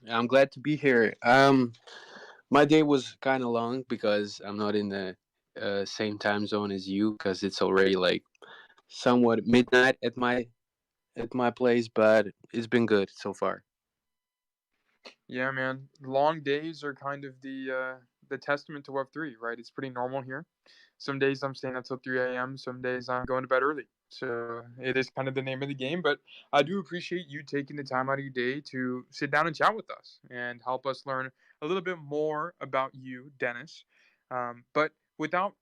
I'm glad to be here. My day was kind of long because I'm not in the same time zone as you because it's already like somewhat midnight at my place, but it's been good so far. Yeah, man. Long days are kind of the testament to Web3, right? It's pretty normal here. Some days I'm staying until 3 a.m. Some days I'm going to bed early. So it is kind of the name of the game. But I do appreciate you taking the time out of your day to sit down and chat with us and help us learn a little bit more about you, Dennis. But without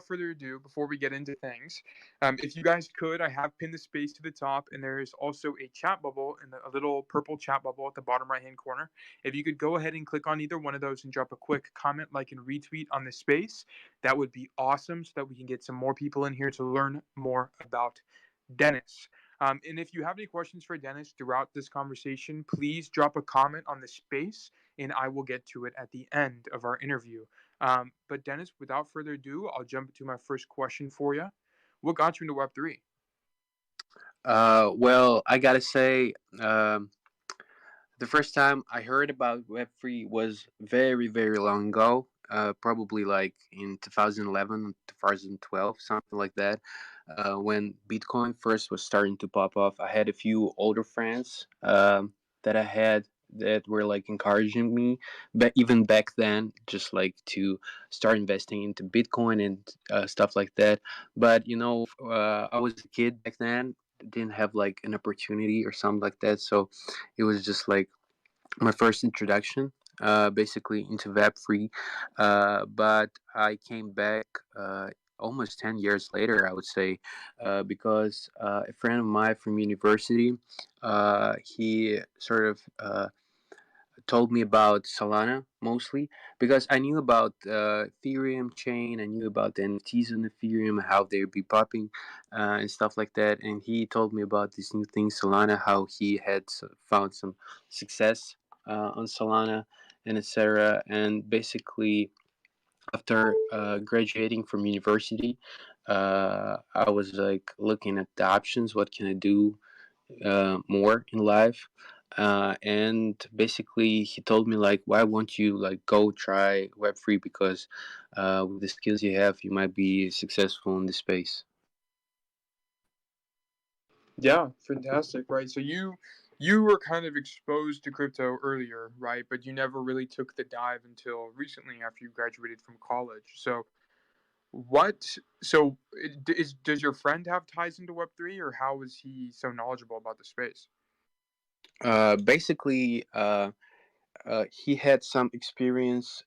further ado, before we get into things, if you guys could, I have pinned the space to the top, and there is also a chat bubble and a little purple chat bubble at the bottom right hand corner. If you could go ahead and click on either one of those and drop a quick comment, like, and retweet on the space, that would be awesome so that we can get some more people in here to learn more about Dennis. And if you have any questions for Dennis throughout this conversation, please drop a comment on the space and I will get to it at the end of our interview. But Dennis, without further ado, I'll jump into my first question for you. What got you into Web3? Well, I gotta say, the first time I heard about Web3 was very, very long ago. Probably like in 2011, 2012, something like that. When Bitcoin first was starting to pop off, I had a few older friends that I had that were like encouraging me, but even back then, just like to start investing into Bitcoin and stuff like that. But I was a kid back then, didn't have like an opportunity or something like that, so it was just like my first introduction basically into Web3. But I came back almost 10 years later, I would say, because a friend of mine from university, he sort of told me about Solana mostly because I knew about Ethereum chain, I knew about the NFTs on Ethereum, how they'd be popping and stuff like that. And he told me about this new thing, Solana, how he had found some success on Solana and etc. And basically, after graduating from university, I was like looking at the options. What can I do more in life? And basically he told me like, why won't you like go try Web3, because with the skills you have you might be successful in this space. Yeah, fantastic, right? So you were kind of exposed to crypto earlier, right? But you never really took the dive until recently after you graduated from college. So what? So does your friend have ties into Web3, or how is he so knowledgeable about the space? Basically, he had some experience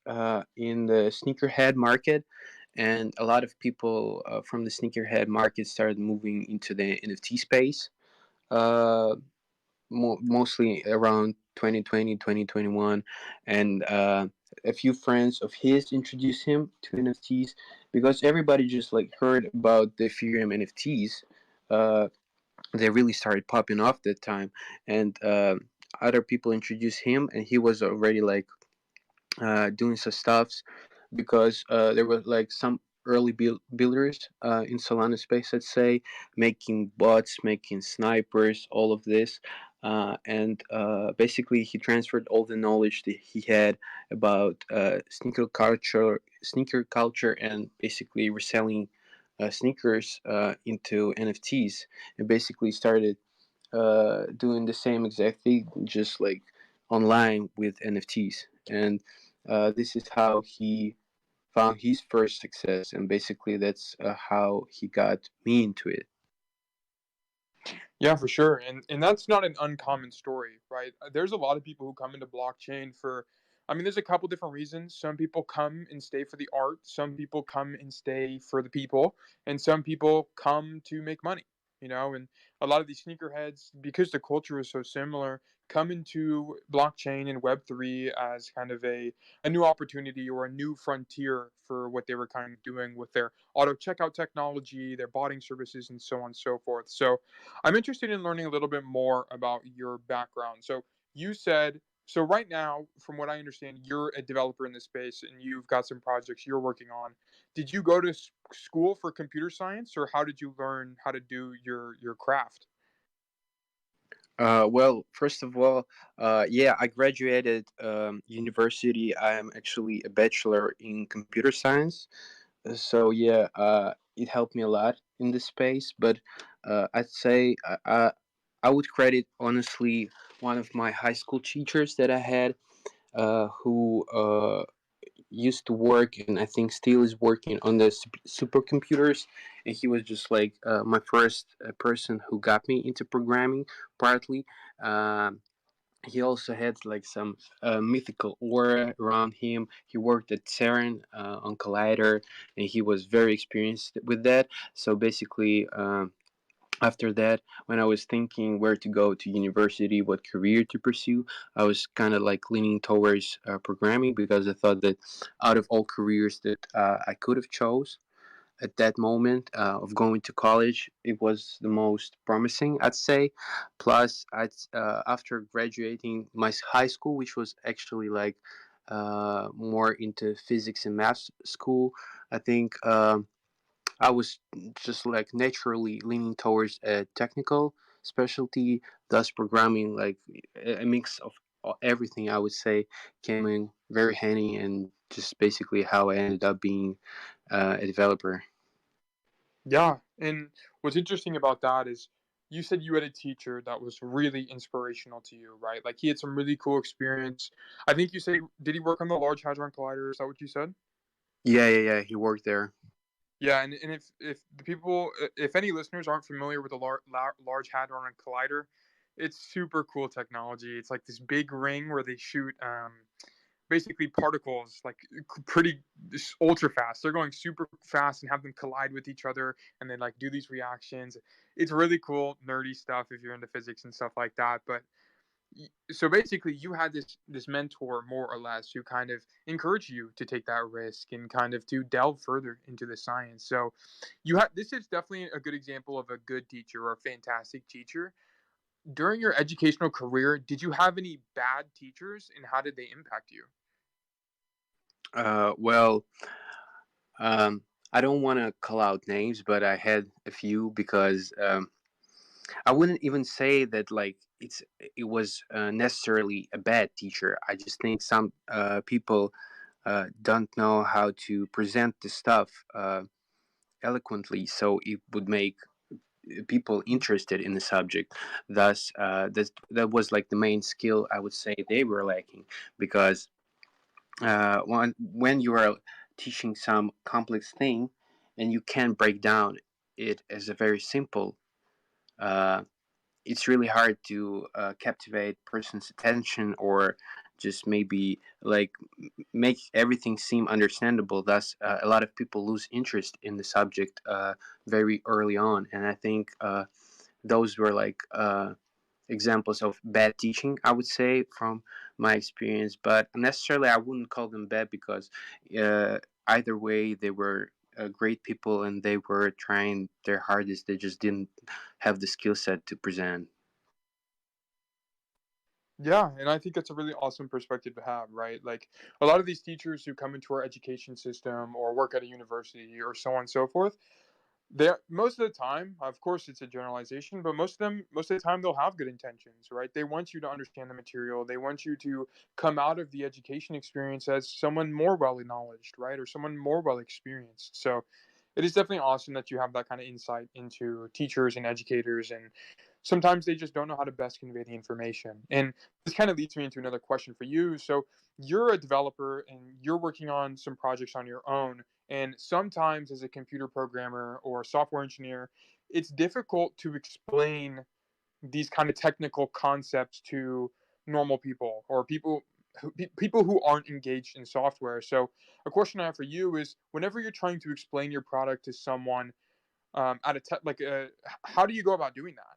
in the sneakerhead market, and a lot of people from the sneakerhead market started moving into the NFT space. uh, Mostly around 2020, 2021, and a few friends of his introduced him to NFTs because everybody just like heard about the Ethereum NFTs. uh, they really started popping off that time, and other people introduced him, and he was already like doing some stuffs because there were like some early builders in Solana space, let's say, making bots, making snipers, all of this. And basically, he transferred all the knowledge that he had about sneaker culture, and basically reselling sneakers into NFTs, and basically started doing the same exact thing, just like online with NFTs. And this is how he found his first success, and basically that's how he got me into it. Yeah, for sure. And that's not an uncommon story, right? There's a lot of people who come into blockchain for, I mean, there's a couple different reasons. Some people come and stay for the art, some people come and stay for the people, and some people come to make money, and a lot of these sneakerheads, because the culture is so similar, come into blockchain and Web3 as kind of a new opportunity or a new frontier for what they were kind of doing with their auto checkout technology, their botting services, and so on and so forth. So I'm interested in learning a little bit more about your background. So you said, so right now, from what I understand, you're a developer in this space and you've got some projects you're working on. Did you go to school for computer science, or how did you learn how to do your craft? Well, first of all, yeah, I graduated university. I am actually a bachelor in computer science. So yeah, it helped me a lot in this space. But I'd say I would credit honestly one of my high school teachers that I had, who used to work and I think still is working on the supercomputers, and he was just like my first person who got me into programming partly. Um, he also had like some mythical aura around him. He worked at CERN on Collider, and he was very experienced with that. So basically, after that, when I was thinking where to go to university, what career to pursue, I was kind of like leaning towards programming, because I thought that out of all careers that I could have chose at that moment of going to college, it was the most promising, I'd say. Plus, after graduating my high school, which was actually like more into physics and math school, I think I was just like naturally leaning towards a technical specialty, thus programming, like a mix of everything, I would say, came in very handy, and just basically how I ended up being a developer. Yeah, and what's interesting about that is you said you had a teacher that was really inspirational to you, right? Like he had some really cool experience. I think you say, did he work on the Large Hadron Collider? Is that what you said? Yeah, yeah, yeah. He worked there. Yeah, and if the people, if any listeners aren't familiar with the Large Hadron Collider, it's super cool technology. It's like this big ring where they shoot basically particles like pretty ultra fast. They're going super fast and have them collide with each other and then like do these reactions. It's really cool, nerdy stuff if you're into physics and stuff like that. But so basically you had this mentor more or less who kind of encouraged you to take that risk and kind of to delve further into the science. So you had this is definitely a good example of a good teacher or a fantastic teacher. During your educational career, did you have any bad teachers and how did they impact you? Well, um, I don't want to call out names, but I had a few, because I wouldn't even say that like it was necessarily a bad teacher. I just think some people don't know how to present the stuff eloquently, so it would make people interested in the subject. Thus, that was like the main skill I would say they were lacking, because when you are teaching some complex thing and you can break down it as a very simple, uh, it's really hard to captivate person's attention, or just maybe like make everything seem understandable. Thus, a lot of people lose interest in the subject very early on, and I think those were like examples of bad teaching, I would say, from my experience. But necessarily I wouldn't call them bad, because uh, either way they were great people, and they were trying their hardest. They just didn't have the skill set to present. Yeah, and I think that's a really awesome perspective to have, right? Like a lot of these teachers who come into our education system or work at a university or so on and so forth, they're most of the time, of course it's a generalization, but most of the time they'll have good intentions, right? They want you to understand the material. They want you to come out of the education experience as someone more well acknowledged, right? Or someone more well experienced. So it is definitely awesome that you have that kind of insight into teachers and educators and sometimes they just don't know how to best convey the information. And this kind of leads me into another question for you. So you're a developer and you're working on some projects on your own. And sometimes, as a computer programmer or software engineer, it's difficult to explain these kind of technical concepts to normal people or people who aren't engaged in software. So, a question I have for you is: whenever you're trying to explain your product to someone at a how do you go about doing that?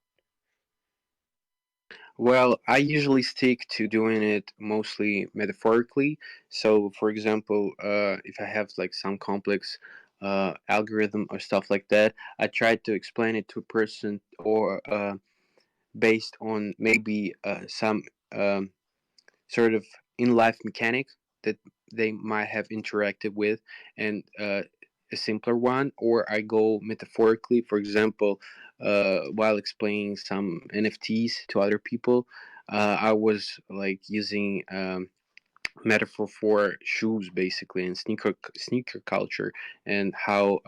Well, I usually stick to doing it mostly metaphorically. So, for example, if I have like some complex algorithm or stuff like that, I try to explain it to a person, or based on maybe some um, sort of in life mechanic that they might have interacted with, and a simpler one, or I go metaphorically. For example, while explaining some NFTs to other people, I was like using metaphor for shoes basically, and sneaker culture, and how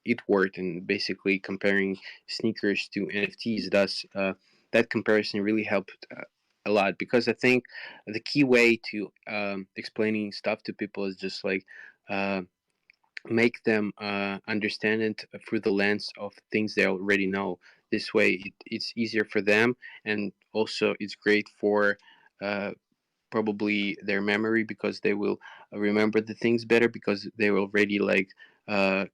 it worked, and basically comparing sneakers to NFTs. Thus, that comparison really helped a lot, because I think the key way to explaining stuff to people is just like uh, make them understand it through the lens of things they already know. This way, it's easier for them, and also it's great for uh, probably their memory, because they will remember the things better, because they will already like uh,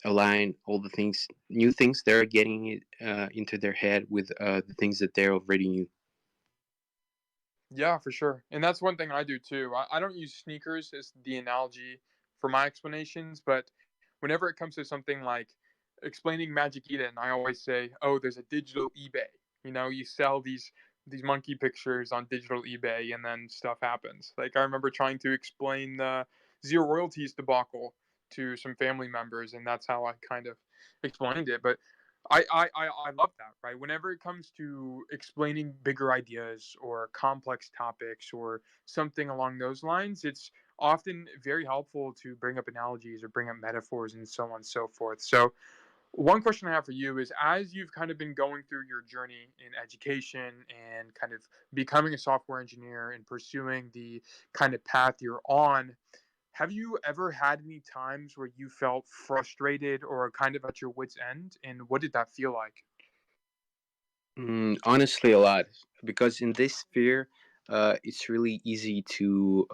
align all the things, new things they're getting it, into their head with the things that they already knew. Yeah, for sure. And that's one thing I do too. I don't use sneakers as the analogy for my explanations, but whenever it comes to something like explaining Magic Eden, I always say, "Oh, there's a digital eBay." You know, you sell these monkey pictures on digital eBay, and then stuff happens. Like I remember trying to explain the zero royalties debacle to some family members, and that's how I kind of explained it. But I love that, right? Whenever it comes to explaining bigger ideas or complex topics or something along those lines, it's often very helpful to bring up analogies or bring up metaphors and so on and so forth. So, one question I have for you is, as you've kind of been going through your journey in education and kind of becoming a software engineer and pursuing the kind of path you're on, have you ever had any times where you felt frustrated or kind of at your wits' end? And what did that feel like? Honestly, a lot, because in this sphere, it's really easy to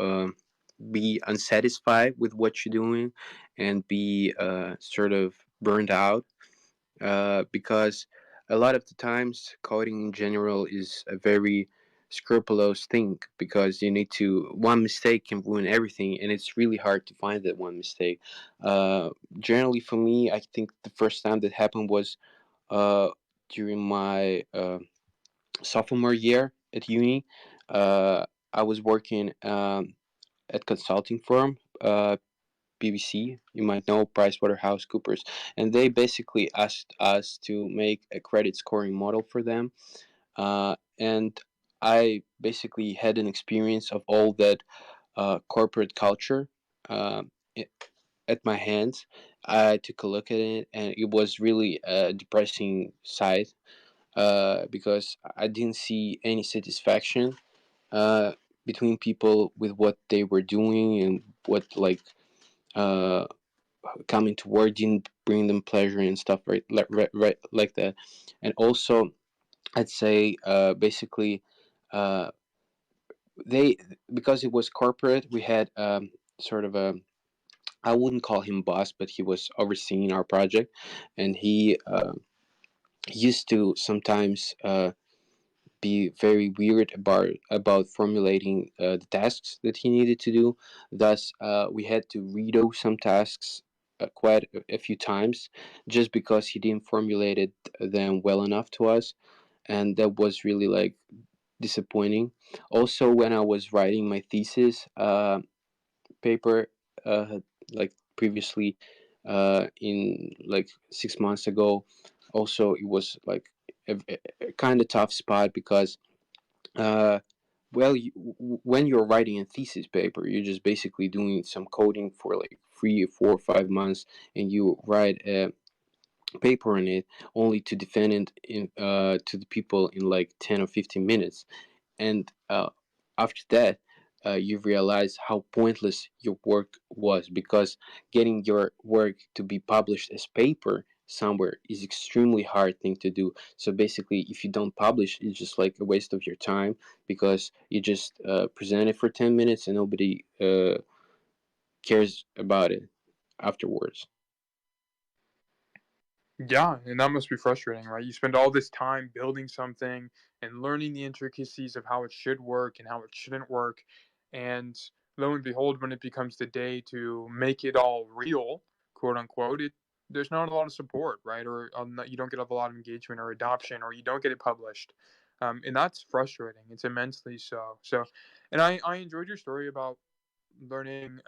be unsatisfied with what you're doing, and be sort of burned out, because a lot of the times coding in general is a very scrupulous thing, because you need to, one mistake can ruin everything, and it's really hard to find that one mistake. uh, Generally for me, I think the first time that happened was uh, during my sophomore year at uni. I was working at consulting firm, PwC, you might know, PricewaterhouseCoopers, and they basically asked us to make a credit scoring model for them. And I basically had an experience of all that corporate culture uh, i- at my hands. I took a look at it, and it was really a depressing sight, because I didn't see any satisfaction uh, between people with what they were doing, and what like uh, coming to work didn't bring them pleasure and stuff, right like that. And also, I'd say basically uh, they, because it was corporate, we had sort of a, I wouldn't call him boss, but he was overseeing our project, and he used to sometimes be very weird about formulating the tasks that he needed to do. Thus, we had to redo some tasks quite a few times, just because he didn't formulate them well enough to us, and that was really like disappointing. Also, when I was writing my thesis paper, like previously, in like 6 months ago, also it was like a kind of tough spot, because uh, well, when you're writing a thesis paper, you're just basically doing some coding for like 3 or 4 or 5 months, and you write a paper on it, only to defend it to the people in like 10 or 15 minutes. And after that, you realize how pointless your work was, because getting your work to be published as paper somewhere is extremely hard thing to do. So basically, if you don't publish, it's just like a waste of your time, because you just present it for 10 minutes, and nobody cares about it afterwards. Yeah, and that must be frustrating, right? You spend all this time building something and learning the intricacies of how it should work and how it shouldn't work. And lo and behold, when it becomes the day to make it all real, quote unquote, there's not a lot of support, right? Or you don't get a lot of engagement or adoption, or you don't get it published. And that's frustrating. It's immensely so. So, and I enjoyed your story about learning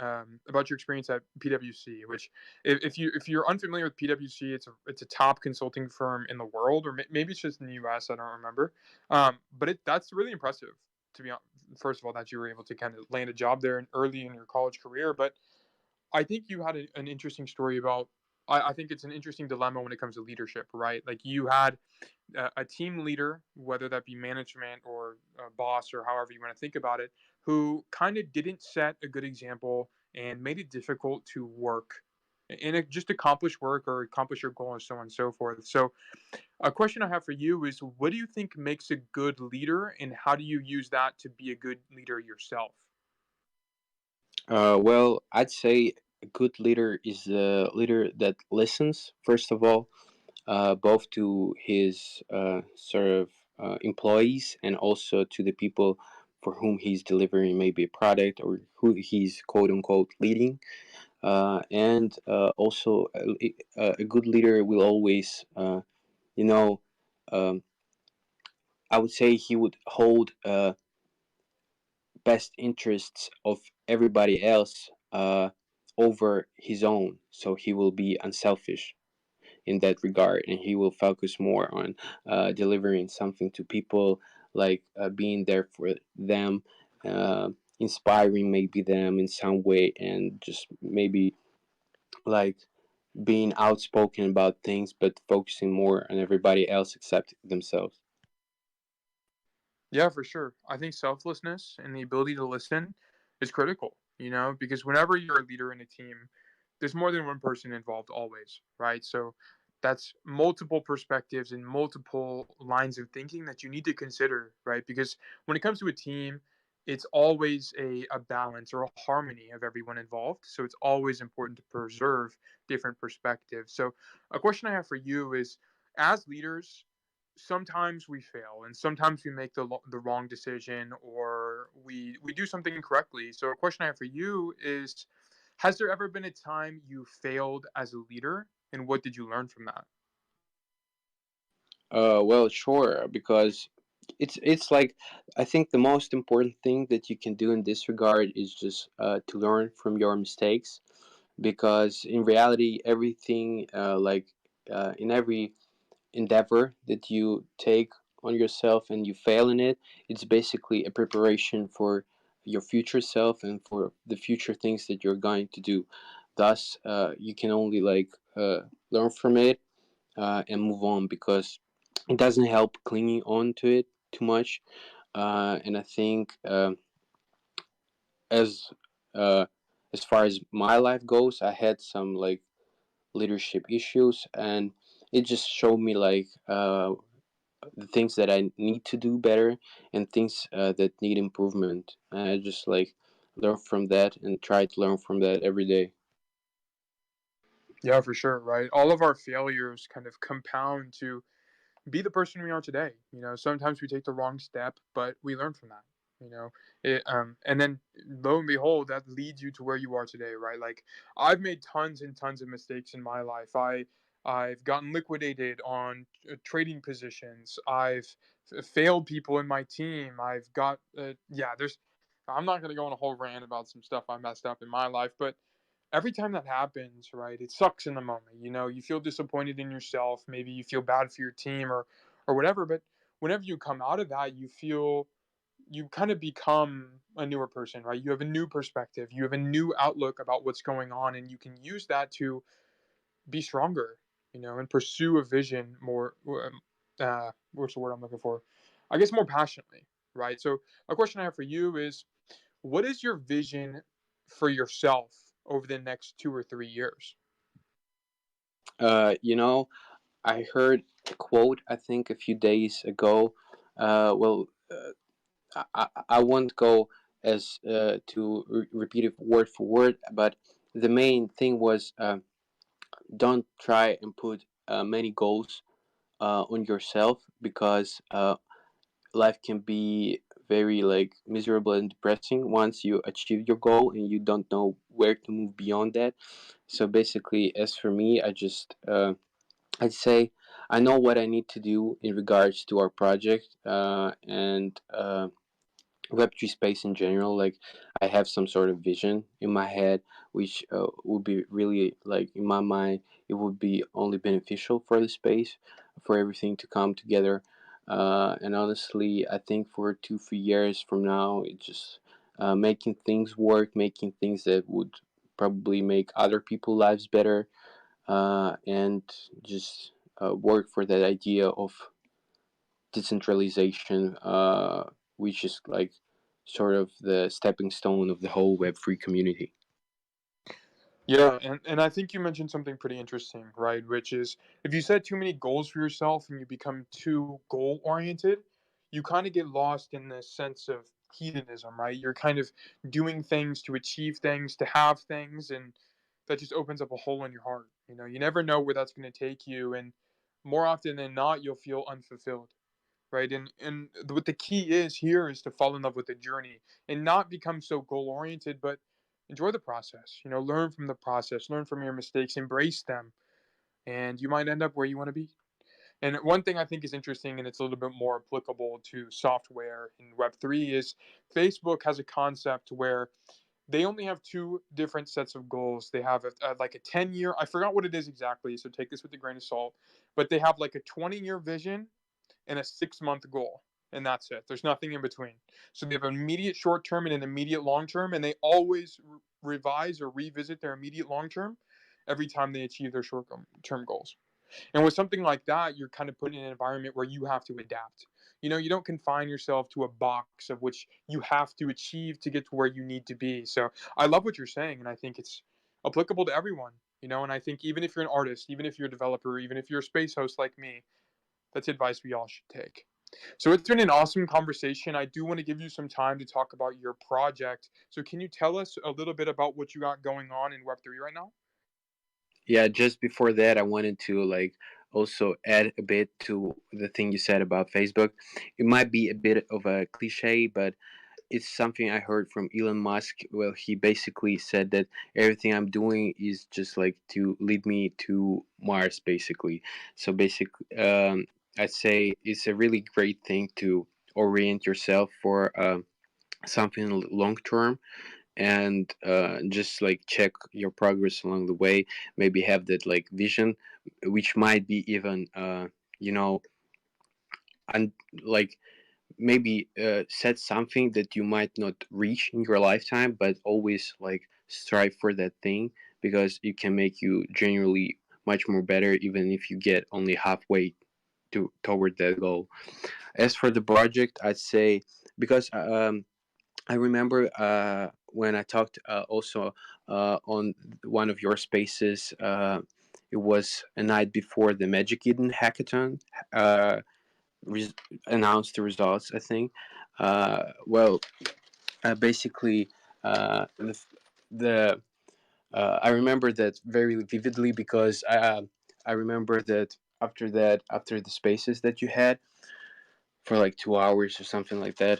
about your experience at PwC. Which, if you're unfamiliar with PwC, it's a top consulting firm in the world, or maybe it's just in the U.S. I don't remember. But that's really impressive to be on. First of all, that you were able to kind of land a job there early in your college career, but I think you had an interesting story about. I think it's an interesting dilemma when it comes to leadership, right? Like you had a team leader, whether that be management or a boss or however you want to think about it, who kind of didn't set a good example and made it difficult to work and just accomplish work or accomplish your goal and so on and so forth. So, a question I have for you is, what do you think makes a good leader, and how do you use that to be a good leader yourself? Well, I'd say a good leader is a leader that listens, first of all, both to his sort of employees and also to the people for whom he's delivering maybe a product or who he's quote unquote leading. And also, a good leader will always, you know, um, I would say he would hold best interests of everybody else over his own. So he will be unselfish in that regard, and he will focus more on delivering something to people, like being there for them, uh, inspiring maybe them in some way, and just maybe like being outspoken about things, but focusing more on everybody else except themselves. Yeah, for sure. I think selflessness and the ability to listen is critical, because whenever you're a leader in a team, there's more than one person involved always, right? So that's multiple perspectives and multiple lines of thinking that you need to consider, right? Because when it comes to a team, it's always a balance or a harmony of everyone involved. So it's always important to preserve different perspectives. So a question I have for you is, as leaders, sometimes we fail and sometimes we make the wrong decision, or we do something incorrectly. So a question I have for you is, has there ever been a time you failed as a leader, and what did you learn from that? Well, sure, because it's like I think the most important thing that you can do in this regard is just to learn from your mistakes, because in reality, everything in every endeavor that you take on yourself and you fail in it, it's basically a preparation for your future self and for the future things that you're going to do. Thus, you can only learn from it and move on, because it doesn't help clinging on to it too much. And I think as uh, as far as my life goes, I had some leadership issues, and it just showed me the things that I need to do better and things that need improvement. And I just learn from that and try to learn from that every day. Yeah, for sure, right? All of our failures kind of compound to be the person we are today. Sometimes we take the wrong step, but we learn from that. And then lo and behold, that leads you to where you are today, right? Like, I've made tons and tons of mistakes in my life. I've gotten liquidated on trading positions. I've failed people in my team. I've got yeah. There's I'm not gonna go on a whole rant about some stuff I messed up in my life, but every time that happens, right, it sucks in the moment. You feel disappointed in yourself. Maybe you feel bad for your team or whatever. But whenever you come out of that, you kind of become a newer person, right? You have a new perspective. You have a new outlook about what's going on, and you can use that to be stronger, and pursue a vision more. What's the word I'm looking for? I guess more passionately, right? So a question I have for you is, what is your vision for yourself over the next 2 or 3 years? You know, I heard a quote, I think, a few days ago. Well, I won't go as to repeat it word for word, but the main thing was don't try and put many goals on yourself, because life can be very miserable and depressing once you achieve your goal and you don't know where to move beyond that. So basically, as for me, I'd say I know what I need to do in regards to our project, and Web3 space in general. Like, I have some sort of vision in my head, which would be really, like, in my mind, it would be only beneficial for the space, for everything to come together. And honestly, I think for 2 3 years from now, it's just making things work, making things that would probably make other people's lives better, and just work for that idea of decentralization, which is like sort of the stepping stone of the whole Web3 community. Yeah, and I think you mentioned something pretty interesting, right? Which is if you set too many goals for yourself and you become too goal oriented, you kind of get lost in this sense of hedonism, right? You're kind of doing things to achieve things, to have things, and that just opens up a hole in your heart. You know, you never know where that's going to take you, and more often than not, you'll feel unfulfilled, right? And what the key is here is to fall in love with the journey and not become so goal oriented, but enjoy the process. You know, learn from the process, learn from your mistakes, embrace them, and you might end up where you want to be. And one thing I think is interesting, and it's a little bit more applicable to software in Web3, is Facebook has a concept where they only have two different sets of goals. They have like a 10-year, I forgot what it is exactly, so take this with a grain of salt, but they have like a 20-year vision and a 6 month goal. And that's it. There's nothing in between. So they have an immediate short term and an immediate long term, and they always revise or revisit their immediate long term every time they achieve their short term goals. And with something like that, you're kind of put in an environment where you have to adapt. You know, you don't confine yourself to a box of which you have to achieve to get to where you need to be. So I love what you're saying, and I think it's applicable to everyone. You know, and I think even if you're an artist, even if you're a developer, even if you're a space host like me, that's advice we all should take. So it's been an awesome conversation. I do want to give you some time to talk about your project. So can you tell us a little bit about what you got going on in Web3 right now? Yeah, just before that, I wanted to like also add a bit to the thing you said about Facebook. It might be a bit of a cliche, but it's something I heard from Elon Musk. Well, he basically said that everything I'm doing is just like to lead me to Mars, basically. So basically, I'd say it's a really great thing to orient yourself for something long term, and just like check your progress along the way. Maybe have that like vision, which might be even you know, and like maybe set something that you might not reach in your lifetime, but always like strive for that thing, because it can make you genuinely much more better, even if you get only halfway toward that goal. As for the project, I'd say, because I remember when I talked also on one of your spaces. It was a night before the Magic Eden hackathon uh, res- announced the results, I think. Well, basically, the I remember that very vividly, because I remember that after the spaces that you had for like 2 hours or something like that.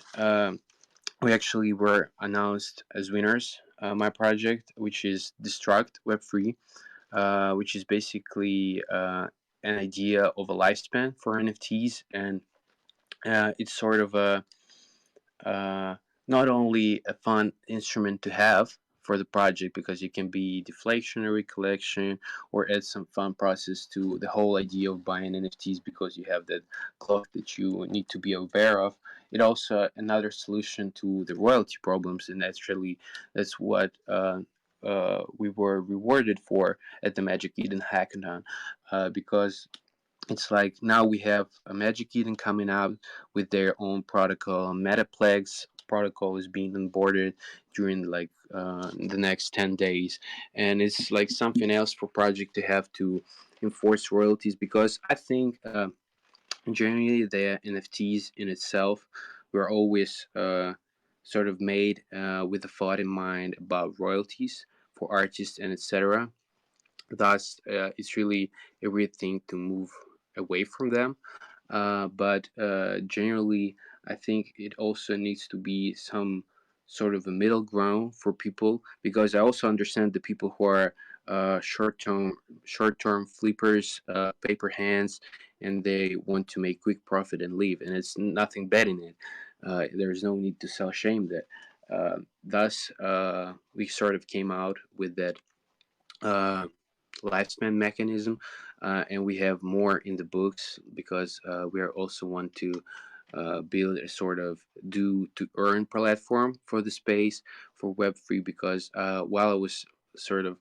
We actually were announced as winners. My project, which is Destruct Web3, which is basically an idea of a lifespan for NFTs, and it's sort of a uh, not only a fun instrument to have for the project, because it can be deflationary collection or add some fun process to the whole idea of buying NFTs, because you have that clock that you need to be aware of. It also another solution to the royalty problems, and that's what we were rewarded for at the Magic Eden Hackathon, because it's like now we have a Magic Eden coming out with their own protocol. Metaplex protocol is being onboarded during like the next 10 days, and it's like something else for project to have to enforce royalties, because I think generally the NFTs in itself were always sort of made with a thought in mind about royalties for artists and etc. Thus, it's really a weird thing to move away from them. But generally, I think it also needs to be some sort of a middle ground for people, because I also understand the people who are short term flippers, paper hands, and they want to make quick profit and leave, and it's nothing bad in it. there's no need to self shame that. Thus, we sort of came out with that uh, lifespan mechanism, and we have more in the books because we are also want to build a sort of do to earn platform for the space for Web3 because while I was sort of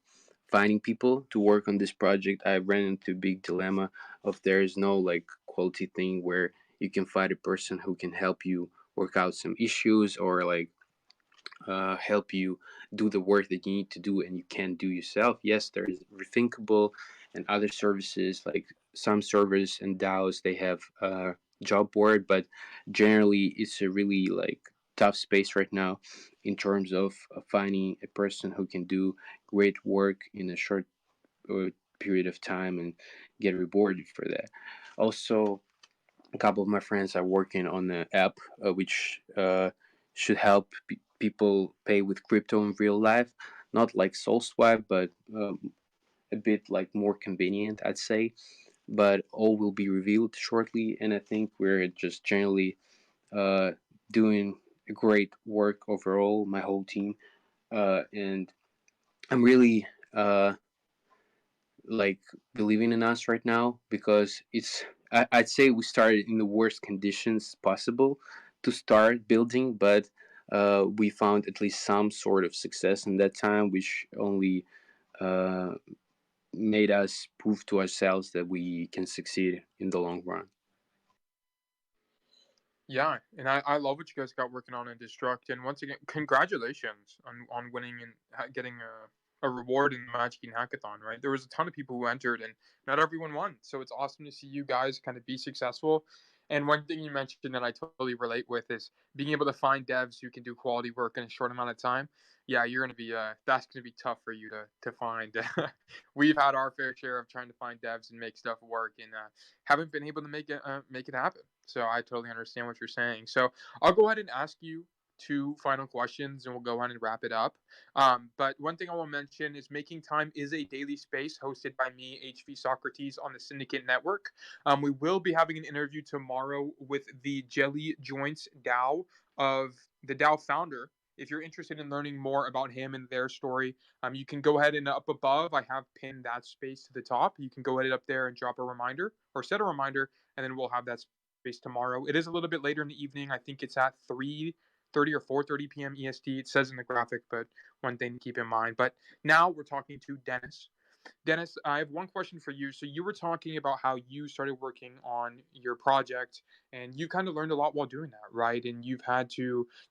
finding people to work on this project, I ran into a big dilemma of there is no like quality thing where you can find a person who can help you work out some issues or like help you do the work that you need to do and you can't do yourself. Yes, there is Rethinkable and other services like some servers and DAOs. They have a job board, but generally it's a really like tough space right now in terms of finding a person who can do great work in a short period of time and get rewarded for that. Also, a couple of my friends are working on an app which should help people pay with crypto in real life, not like SoulSwipe, but a bit like more convenient, I'd say. But all will be revealed shortly, and I think we're just generally uh, doing great work overall, my whole team, and I'm really like believing in us right now because I'd say we started in the worst conditions possible to start building, but we found at least some sort of success in that time, which only uh, made us prove to ourselves that we can succeed in the long run. Yeah, and I love what you guys got working on in Destruct. And once again, congratulations on winning and getting a reward in the Magic Eden Hackathon, right? There was a ton of people who entered, and not everyone won. So it's awesome to see you guys kind of be successful. And one thing you mentioned that I totally relate with is being able to find devs who can do quality work in a short amount of time. Yeah, you're gonna be that's gonna be tough for you to find. We've had our fair share of trying to find devs and make stuff work, and haven't been able to make it happen. So I totally understand what you're saying. So I'll go ahead and ask you two final questions, and we'll go ahead and wrap it up. But one thing I will mention is Making Time is a daily space hosted by me, HV Socrates, on the Syndicate Network. We will be having an interview tomorrow with the Jelly Joints DAO of the DAO founder. If you're interested in learning more about him and their story, you can go ahead and up above, I have pinned that space to the top. You can go ahead up there and drop a reminder or set a reminder, and then we'll have that space tomorrow. It is a little bit later in the evening. I think it's at 3:30 or 4:30 p.m. EST. It says in the graphic, but one thing to keep in mind. But now we're talking to Dennis. Dennis, I have one question for you. So you were talking about how you started working on your project and you kind of learned a lot while doing that, right? And you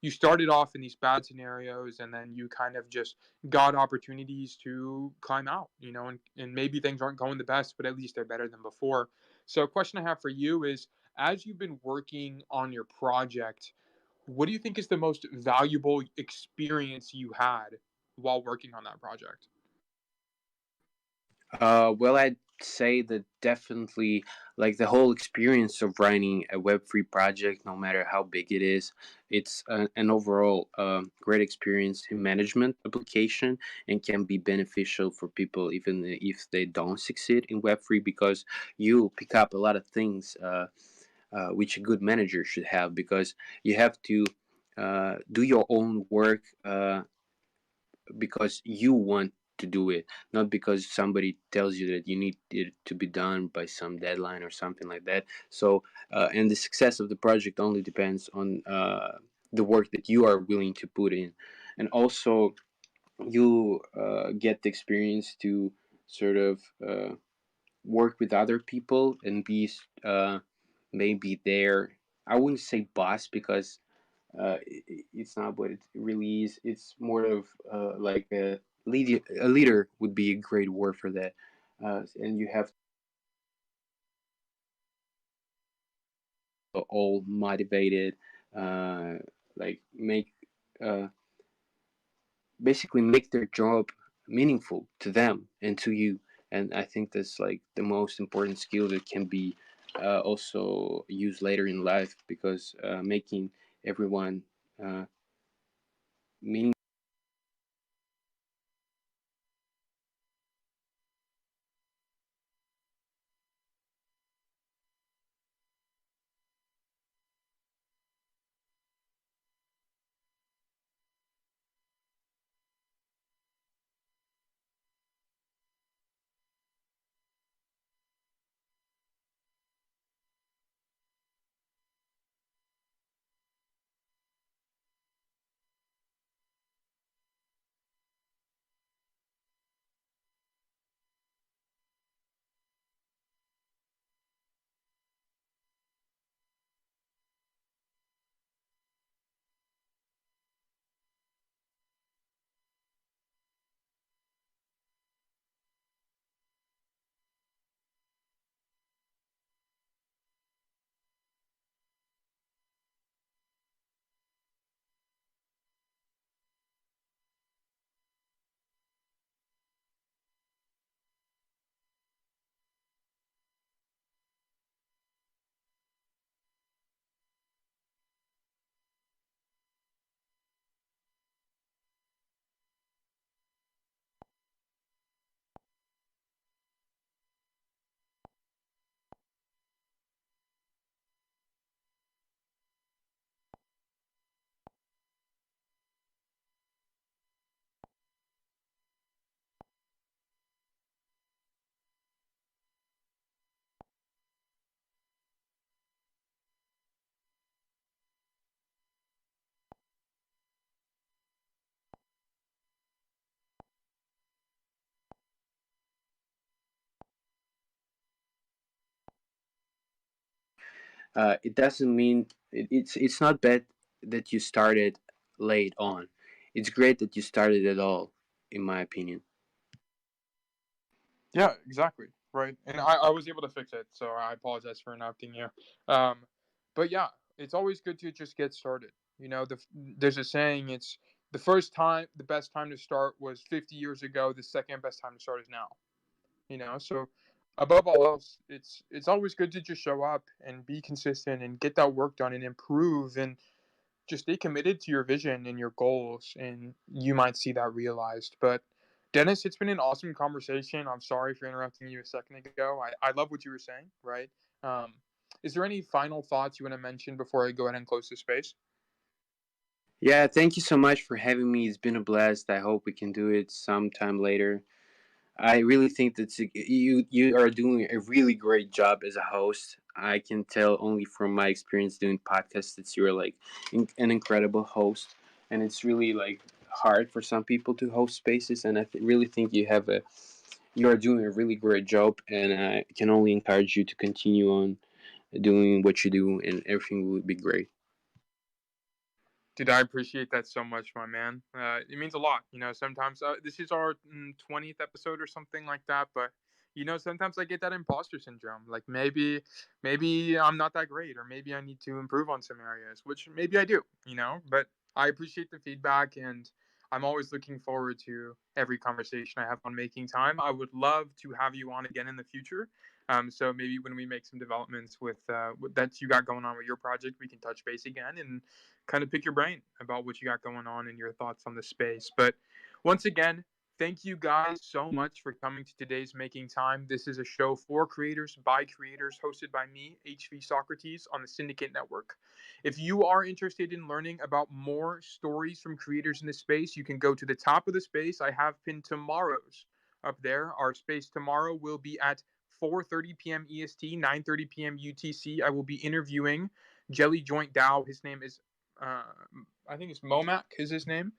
started off in these bad scenarios and then you kind of just got opportunities to climb out, and maybe things aren't going the best, but at least they're better than before. So a question I have for you is, as you've been working on your project, what do you think is the most valuable experience you had while working on that project? Well, I'd say that definitely, like the whole experience of running a Web3 project, no matter how big it is, it's an overall great experience in management application and can be beneficial for people even if they don't succeed in Web3 because you pick up a lot of things which a good manager should have because you have to do your own work because you want to do it, not because somebody tells you that you need it to be done by some deadline or something like that. So, and the success of the project only depends on the work that you are willing to put in, and also you get the experience to sort of work with other people and be maybe their, I wouldn't say boss because it's not what it really is. It's more of like a leader would be a great word for that. And you have all motivated, uh, like make uh, basically make their job meaningful to them and to you. And I think that's like the most important skill that can be also used later in life because making everyone meaning it doesn't mean it's not bad that you started late on. It's great that you started at all, in my opinion. Yeah, exactly. Right. And I was able to fix it, so I apologize for interrupting you. Um, but yeah, it's always good to just get started. There's a saying, it's the best time to start was 50 years ago. The second best time to start is now. So above all else, it's always good to just show up and be consistent and get that work done and improve and just stay committed to your vision and your goals, and you might see that realized. But Dennis, it's been an awesome conversation. I'm sorry for interrupting you a second ago. I love what you were saying, right? Um, is there any final thoughts you want to mention before I go ahead and close this space? Yeah, thank you so much for having me. It's been a blast. I hope we can do it sometime later. I really think that you are doing a really great job as a host. I can tell only from my experience doing podcasts that you're like an incredible host, and it's really like hard for some people to host spaces. And really think you are doing a really great job, and I can only encourage you to continue on doing what you do, and everything will be great. Dude, I appreciate that so much, my man. It means a lot. Sometimes this is our 20th episode or something like that, but sometimes I get that imposter syndrome. Like maybe I'm not that great, or maybe I need to improve on some areas, which maybe I do. But I appreciate the feedback, and I'm always looking forward to every conversation I have on Making Time. I would love to have you on again in the future. So maybe when we make some developments with that you got going on with your project, we can touch base again and kind of pick your brain about what you got going on and your thoughts on the space. But once again, thank you guys so much for coming to today's Making Time. This is a show for creators by creators, hosted by me, HV Socrates, on the Syndicate Network. If you are interested in learning about more stories from creators in the space, you can go to the top of the space. I have pinned tomorrow's up there. Our space tomorrow will be at 4:30 p.m. EST, 9:30 p.m. UTC. I will be interviewing Jelly Joint Dow. His name is uh, I think it's Momac is his name.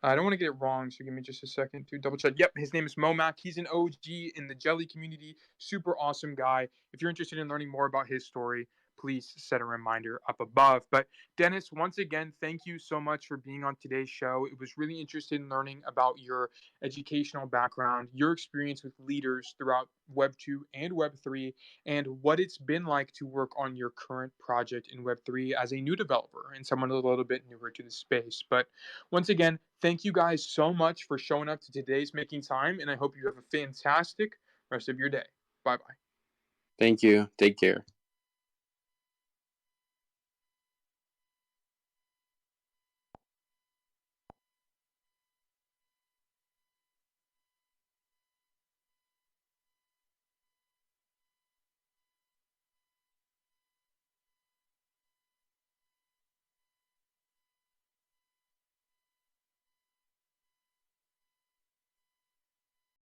I don't want to get it wrong, so give me just a second to double check. Yep, his name is Momac. He's an OG in the Jelly community. Super awesome guy. If you're interested in learning more about his story, please set a reminder up above. But Dennis, once again, thank you so much for being on today's show. It was really interested in learning about your educational background, your experience with leaders throughout Web 2 and Web 3, and what it's been like to work on your current project in Web3 as a new developer and someone a little bit newer to the space. But once again, thank you guys so much for showing up to today's Making Time, and I hope you have a fantastic rest of your day. Bye bye. Thank you. Take care.